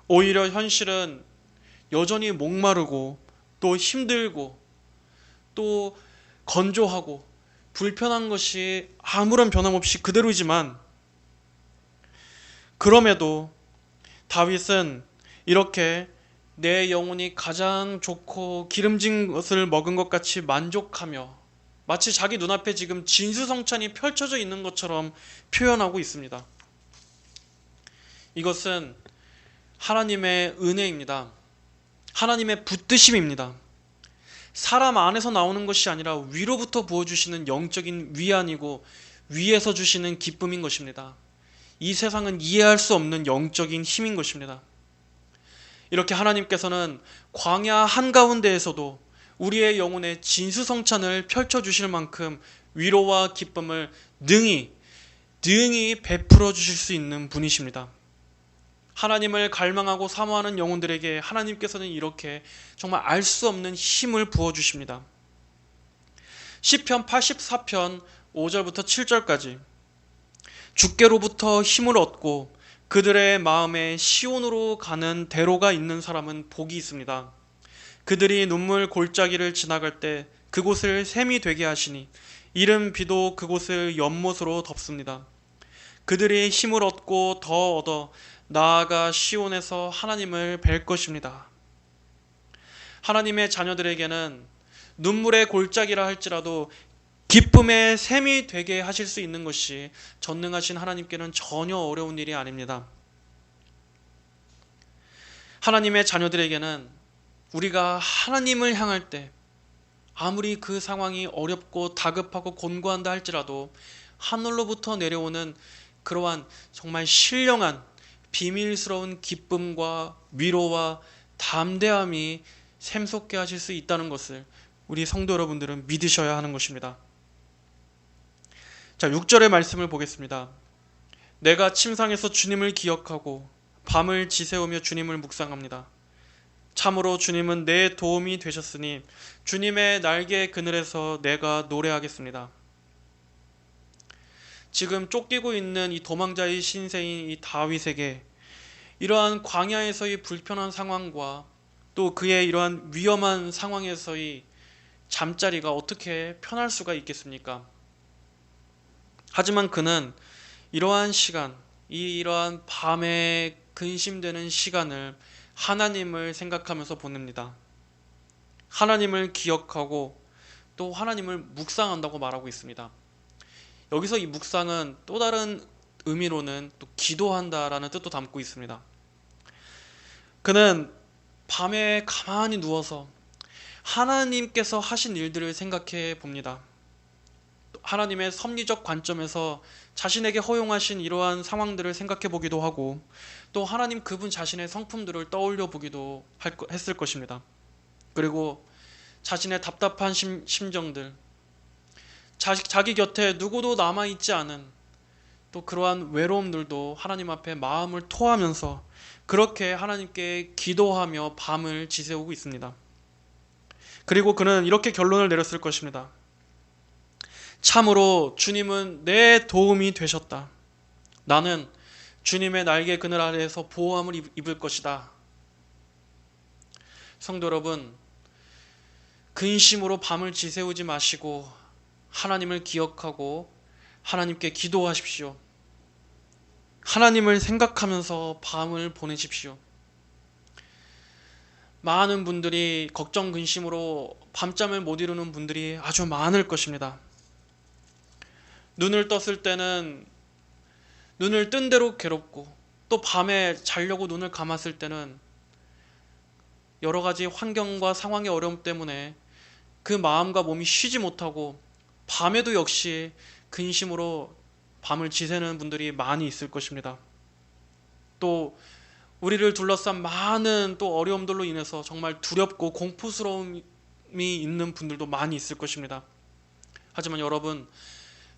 오히려 현실은 여전히 목마르고 또 힘들고 또 건조하고 불편한 것이 아무런 변함없이 그대로이지만, 그럼에도 다윗은 이렇게 내 영혼이 가장 좋고 기름진 것을 먹은 것 같이 만족하며 마치 자기 눈앞에 지금 진수성찬이 펼쳐져 있는 것처럼 표현하고 있습니다. 이것은 하나님의 은혜입니다. 하나님의 붙드심입니다. 사람 안에서 나오는 것이 아니라 위로부터 부어주시는 영적인 위안이고 위에서 주시는 기쁨인 것입니다. 이 세상은 이해할 수 없는 영적인 힘인 것입니다. 이렇게 하나님께서는 광야 한가운데에서도 우리의 영혼에 진수성찬을 펼쳐주실 만큼 위로와 기쁨을 능히 베풀어 주실 수 있는 분이십니다. 하나님을 갈망하고 사모하는 영혼들에게 하나님께서는 이렇게 정말 알 수 없는 힘을 부어주십니다. 시편 84편 5절부터 7절까지 주께로부터 힘을 얻고 그들의 마음에 시온으로 가는 대로가 있는 사람은 복이 있습니다. 그들이 눈물 골짜기를 지나갈 때 그곳을 샘이 되게 하시니 이른 비도 그곳을 연못으로 덮습니다. 그들이 힘을 얻고 더 얻어 나아가 시온에서 하나님을 뵐 것입니다. 하나님의 자녀들에게는 눈물의 골짜기라 할지라도 기쁨의 샘이 되게 하실 수 있는 것이 전능하신 하나님께는 전혀 어려운 일이 아닙니다. 하나님의 자녀들에게는 우리가 하나님을 향할 때 아무리 그 상황이 어렵고 다급하고 곤고한다 할지라도 하늘로부터 내려오는 그러한 정말 신령한 비밀스러운 기쁨과 위로와 담대함이 샘솟게 하실 수 있다는 것을 우리 성도 여러분들은 믿으셔야 하는 것입니다. 자, 6절의 말씀을 보겠습니다. 내가 침상에서 주님을 기억하고 밤을 지새우며 주님을 묵상합니다. 참으로 주님은 내 도움이 되셨으니 주님의 날개 그늘에서 내가 노래하겠습니다. 지금 쫓기고 있는 이 도망자의 신세인 이 다윗에게 이러한 광야에서의 불편한 상황과 또 그의 이러한 위험한 상황에서의 잠자리가 어떻게 편할 수가 있겠습니까? 하지만 그는 이러한 시간, 이러한 밤에 근심되는 시간을 하나님을 생각하면서 보냅니다. 하나님을 기억하고 또 하나님을 묵상한다고 말하고 있습니다. 여기서 이 묵상은 또 다른 의미로는 또 기도한다라는 뜻도 담고 있습니다. 그는 밤에 가만히 누워서 하나님께서 하신 일들을 생각해 봅니다. 하나님의 섭리적 관점에서 자신에게 허용하신 이러한 상황들을 생각해 보기도 하고 또 하나님 그분 자신의 성품들을 떠올려 보기도 했을 것입니다. 그리고 자신의 답답한 심정들, 자기 곁에 누구도 남아있지 않은 또 그러한 외로움들도 하나님 앞에 마음을 토하면서 그렇게 하나님께 기도하며 밤을 지새우고 있습니다. 그리고 그는 이렇게 결론을 내렸을 것입니다. 참으로 주님은 내 도움이 되셨다. 나는 주님의 날개 그늘 아래에서 보호함을 입을 것이다. 성도 여러분, 근심으로 밤을 지새우지 마시고 하나님을 기억하고 하나님께 기도하십시오. 하나님을 생각하면서 밤을 보내십시오. 많은 분들이 걱정 근심으로 밤잠을 못 이루는 분들이 아주 많을 것입니다. 눈을 떴을 때는 눈을 뜬 대로 괴롭고 또 밤에 자려고 눈을 감았을 때는 여러 가지 환경과 상황의 어려움 때문에 그 마음과 몸이 쉬지 못하고 밤에도 역시 근심으로 밤을 지새는 분들이 많이 있을 것입니다. 또 우리를 둘러싼 많은 또 어려움들로 인해서 정말 두렵고 공포스러움이 있는 분들도 많이 있을 것입니다. 하지만 여러분,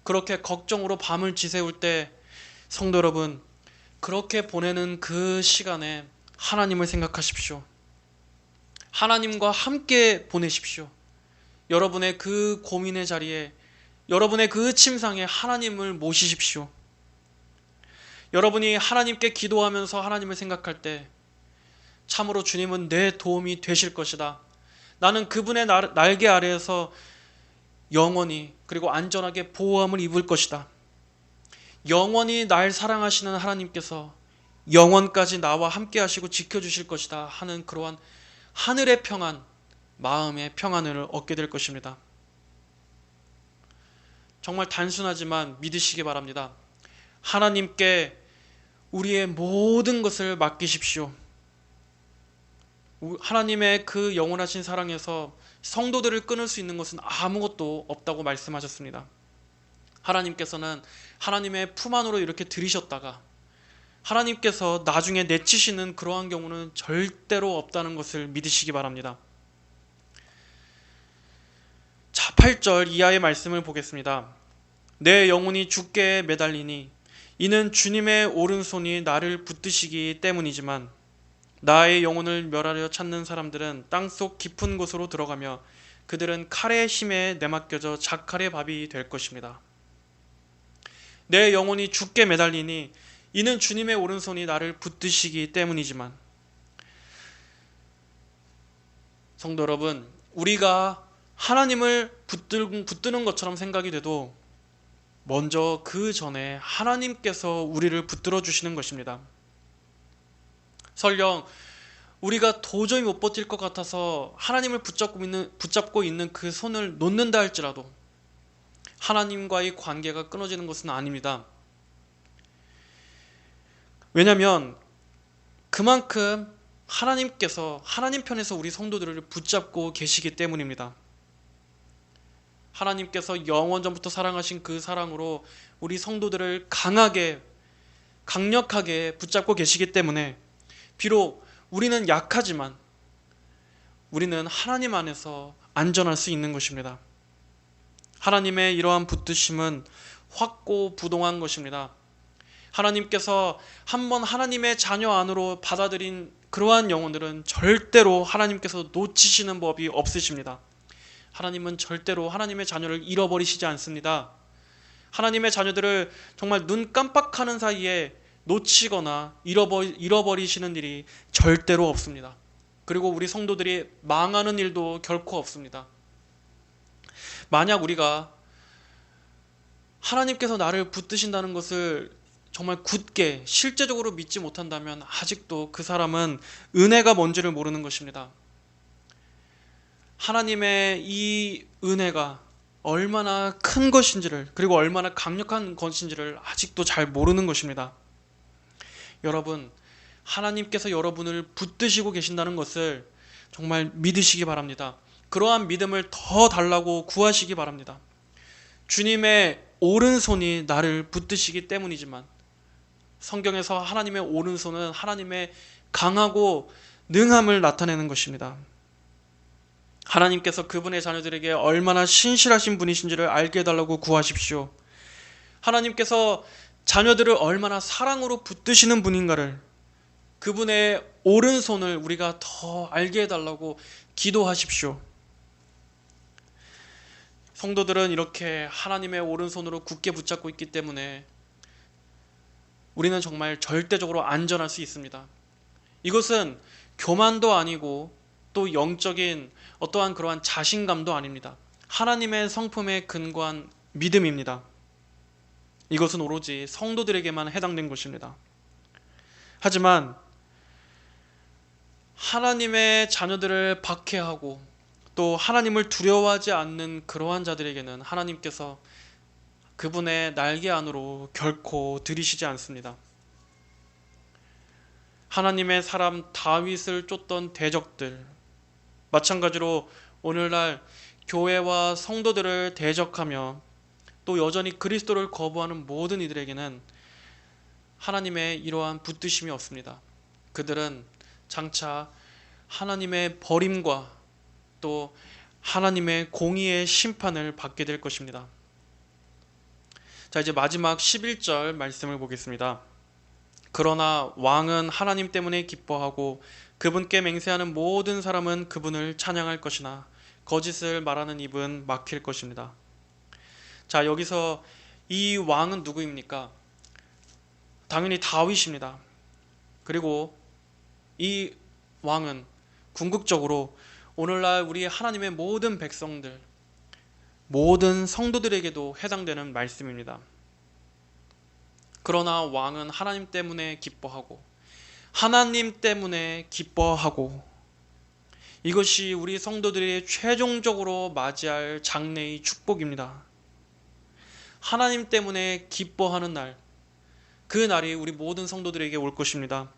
그렇게 걱정으로 밤을 지새울 때 성도 여러분, 그렇게 보내는 그 시간에 하나님을 생각하십시오. 하나님과 함께 보내십시오. 여러분의 그 고민의 자리에, 여러분의 그 침상에 하나님을 모시십시오. 여러분이 하나님께 기도하면서 하나님을 생각할 때 참으로 주님은 내 도움이 되실 것이다. 나는 그분의 날개 아래에서 영원히 그리고 안전하게 보호함을 입을 것이다. 영원히 날 사랑하시는 하나님께서 영원까지 나와 함께 하시고 지켜주실 것이다 하는 그러한 하늘의 평안, 마음의 평안을 얻게 될 것입니다. 정말 단순하지만 믿으시기 바랍니다. 하나님께 우리의 모든 것을 맡기십시오. 하나님의 그 영원하신 사랑에서 성도들을 끊을 수 있는 것은 아무것도 없다고 말씀하셨습니다. 하나님께서는 하나님의 품 안으로 이렇게 들이셨다가 하나님께서 나중에 내치시는 그러한 경우는 절대로 없다는 것을 믿으시기 바랍니다. 자, 8절 이하의 말씀을 보겠습니다. 내 영혼이 주께 매달리니 이는 주님의 오른손이 나를 붙드시기 때문이지만 나의 영혼을 멸하려 찾는 사람들은 땅속 깊은 곳으로 들어가며 그들은 칼의 힘에 내맡겨져 자칼의 밥이 될 것입니다. 내 영혼이 주께 매달리니 이는 주님의 오른손이 나를 붙드시기 때문이지만, 성도 여러분, 우리가 하나님을 붙드는 것처럼 생각이 돼도 먼저 그 전에 하나님께서 우리를 붙들어 주시는 것입니다. 설령 우리가 도저히 못 버틸 것 같아서 하나님을 붙잡고 있는 그 손을 놓는다 할지라도 하나님과의 관계가 끊어지는 것은 아닙니다. 왜냐하면 그만큼 하나님께서 하나님 편에서 우리 성도들을 붙잡고 계시기 때문입니다. 하나님께서 영원전부터 사랑하신 그 사랑으로 우리 성도들을 강력하게 붙잡고 계시기 때문에 비록 우리는 약하지만 우리는 하나님 안에서 안전할 수 있는 것입니다. 하나님의 이러한 붙드심은 확고부동한 것입니다. 하나님께서 한번 하나님의 자녀 안으로 받아들인 그러한 영혼들은 절대로 하나님께서 놓치시는 법이 없으십니다. 하나님은 절대로 하나님의 자녀를 잃어버리시지 않습니다. 하나님의 자녀들을 정말 눈 깜빡하는 사이에 놓치거나 잃어버리시는 일이 절대로 없습니다. 그리고 우리 성도들이 망하는 일도 결코 없습니다. 만약 우리가 하나님께서 나를 붙드신다는 것을 정말 굳게 실제적으로 믿지 못한다면 아직도 그 사람은 은혜가 뭔지를 모르는 것입니다. 하나님의 이 은혜가 얼마나 큰 것인지를, 그리고 얼마나 강력한 것인지를 아직도 잘 모르는 것입니다. 여러분, 하나님께서 여러분을 붙드시고 계신다는 것을 정말 믿으시기 바랍니다. 그러한 믿음을 더 달라고 구하시기 바랍니다. 주님의 오른손이 나를 붙드시기 때문이지만, 성경에서 하나님의 오른손은 하나님의 강하고 능함을 나타내는 것입니다. 하나님께서 그분의 자녀들에게 얼마나 신실하신 분이신지를 알게 해달라고 구하십시오. 하나님께서 자녀들을 얼마나 사랑으로 붙드시는 분인가를, 그분의 오른손을 우리가 더 알게 해달라고 기도하십시오. 성도들은 이렇게 하나님의 오른손으로 굳게 붙잡고 있기 때문에 우리는 정말 절대적으로 안전할 수 있습니다. 이것은 교만도 아니고 또 영적인 어떠한 그러한 자신감도 아닙니다. 하나님의 성품에 근거한 믿음입니다. 이것은 오로지 성도들에게만 해당된 것입니다. 하지만 하나님의 자녀들을 박해하고 또 하나님을 두려워하지 않는 그러한 자들에게는 하나님께서 그분의 날개 안으로 결코 들이시지 않습니다. 하나님의 사람 다윗을 쫓던 대적들, 마찬가지로 오늘날 교회와 성도들을 대적하며 또 여전히 그리스도를 거부하는 모든 이들에게는 하나님의 이러한 붙드심이 없습니다. 그들은 장차 하나님의 버림과 또 하나님의 공의의 심판을 받게 될 것입니다. 자, 이제 마지막 11절 말씀을 보겠습니다. 그러나 왕은 하나님 때문에 기뻐하고 그분께 맹세하는 모든 사람은 그분을 찬양할 것이나 거짓을 말하는 입은 막힐 것입니다. 자, 여기서 이 왕은 누구입니까? 당연히 다윗입니다. 그리고 이 왕은 궁극적으로 오늘날 우리 하나님의 모든 백성들, 모든 성도들에게도 해당되는 말씀입니다. 그러나 왕은 하나님 때문에 기뻐하고 하나님 때문에 기뻐하고, 이것이 우리 성도들이 최종적으로 맞이할 장래의 축복입니다. 하나님 때문에 기뻐하는 날, 그 날이 우리 모든 성도들에게 올 것입니다.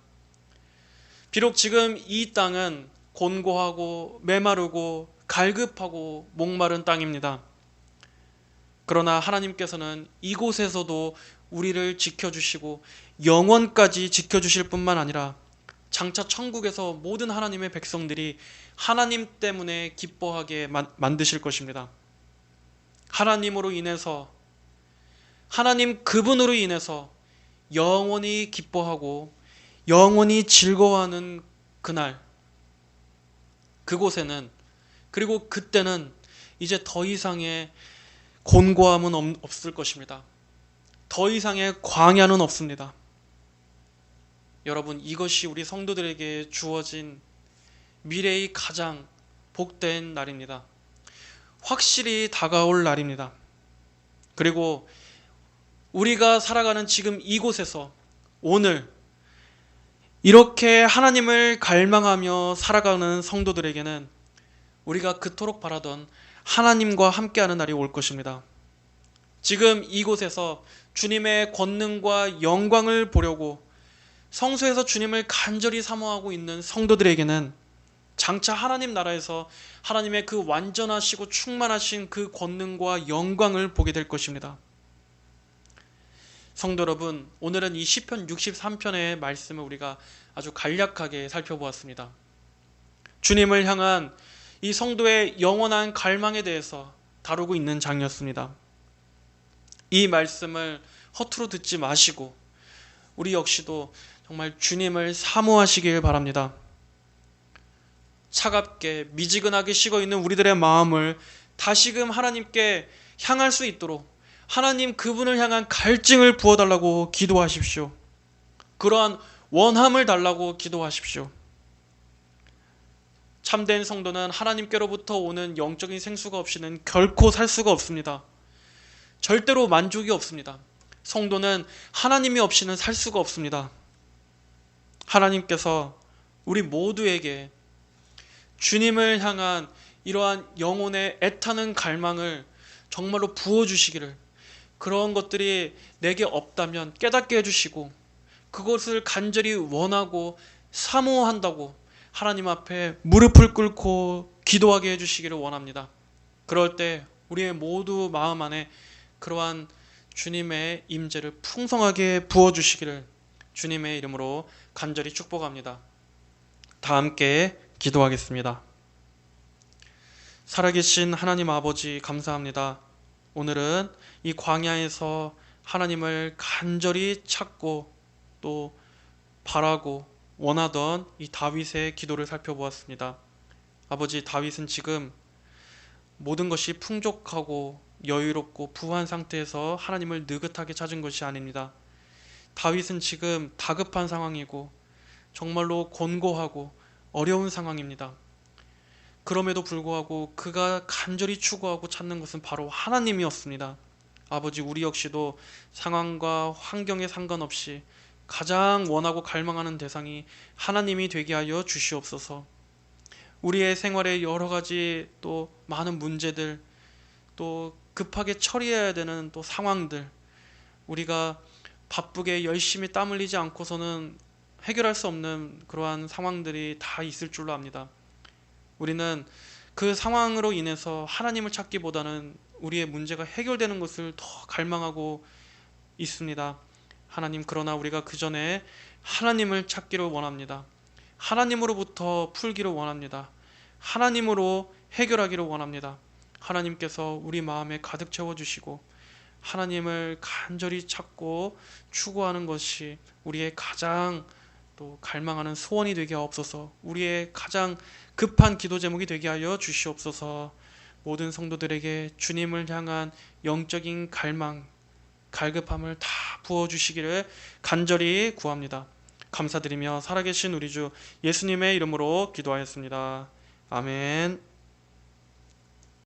비록 지금 이 땅은 곤고하고 메마르고 갈급하고 목마른 땅입니다. 그러나 하나님께서는 이곳에서도 우리를 지켜주시고 영원까지 지켜주실 뿐만 아니라 장차 천국에서 모든 하나님의 백성들이 하나님 때문에 기뻐하게 만드실 것입니다. 하나님으로 인해서, 하나님 그분으로 인해서 영원히 기뻐하고 영원히 즐거워하는 그날, 그곳에는, 그리고 그때는 이제 더 이상의 곤고함은 없을 것입니다. 더 이상의 광야는 없습니다. 여러분, 이것이 우리 성도들에게 주어진 미래의 가장 복된 날입니다. 확실히 다가올 날입니다. 그리고 우리가 살아가는 지금 이곳에서 오늘 이렇게 하나님을 갈망하며 살아가는 성도들에게는 우리가 그토록 바라던 하나님과 함께하는 날이 올 것입니다. 지금 이곳에서 주님의 권능과 영광을 보려고 성소에서 주님을 간절히 사모하고 있는 성도들에게는 장차 하나님 나라에서 하나님의 그 완전하시고 충만하신 그 권능과 영광을 보게 될 것입니다. 성도 여러분, 오늘은 이 시편 63편의 말씀을 우리가 아주 간략하게 살펴보았습니다. 주님을 향한 이 성도의 영원한 갈망에 대해서 다루고 있는 장이었습니다. 이 말씀을 허투루 듣지 마시고 우리 역시도 정말 주님을 사모하시길 바랍니다. 차갑게 미지근하게 식어있는 우리들의 마음을 다시금 하나님께 향할 수 있도록 하나님 그분을 향한 갈증을 부어달라고 기도하십시오. 그러한 원함을 달라고 기도하십시오. 참된 성도는 하나님께로부터 오는 영적인 생수가 없이는 결코 살 수가 없습니다. 절대로 만족이 없습니다. 성도는 하나님이 없이는 살 수가 없습니다. 하나님께서 우리 모두에게 주님을 향한 이러한 영혼의 애타는 갈망을 정말로 부어주시기를, 그런 것들이 내게 없다면 깨닫게 해주시고 그것을 간절히 원하고 사모한다고 하나님 앞에 무릎을 꿇고 기도하게 해주시기를 원합니다. 그럴 때 우리의 모두 마음 안에 그러한 주님의 임재를 풍성하게 부어주시기를 주님의 이름으로 간절히 축복합니다. 다 함께 기도하겠습니다. 살아계신 하나님 아버지, 감사합니다. 오늘은 이 광야에서 하나님을 간절히 찾고 또 바라고 원하던 이 다윗의 기도를 살펴보았습니다. 아버지, 다윗은 지금 모든 것이 풍족하고 여유롭고 부한 상태에서 하나님을 느긋하게 찾은 것이 아닙니다. 다윗은 지금 다급한 상황이고 정말로 곤고하고 어려운 상황입니다. 그럼에도 불구하고 그가 간절히 추구하고 찾는 것은 바로 하나님이었습니다. 아버지, 우리 역시도 상황과 환경에 상관없이 가장 원하고 갈망하는 대상이 하나님이 되게 하여 주시옵소서. 우리의 생활에 여러 가지 또 많은 문제들, 또 급하게 처리해야 되는 또 상황들, 우리가 바쁘게 열심히 땀 흘리지 않고서는 해결할 수 없는 그러한 상황들이 다 있을 줄로 압니다. 우리는 그 상황으로 인해서 하나님을 찾기보다는 우리의 문제가 해결되는 것을 더 갈망하고 있습니다. 하나님, 그러나 우리가 그 전에 하나님을 찾기를 원합니다. 하나님으로부터 풀기를 원합니다. 하나님으로 해결하기를 원합니다. 하나님께서 우리 마음에 가득 채워주시고 하나님을 간절히 찾고 추구하는 것이 우리의 가장 또 갈망하는 소원이 되게 하옵소서. 우리의 가장 급한 기도 제목이 되게 하여 주시옵소서. 모든 성도들에게 주님을 향한 영적인 갈망, 갈급함을 다 부어주시기를 간절히 구합니다. 감사드리며 살아계신 우리 주 예수님의 이름으로 기도하였습니다. 아멘.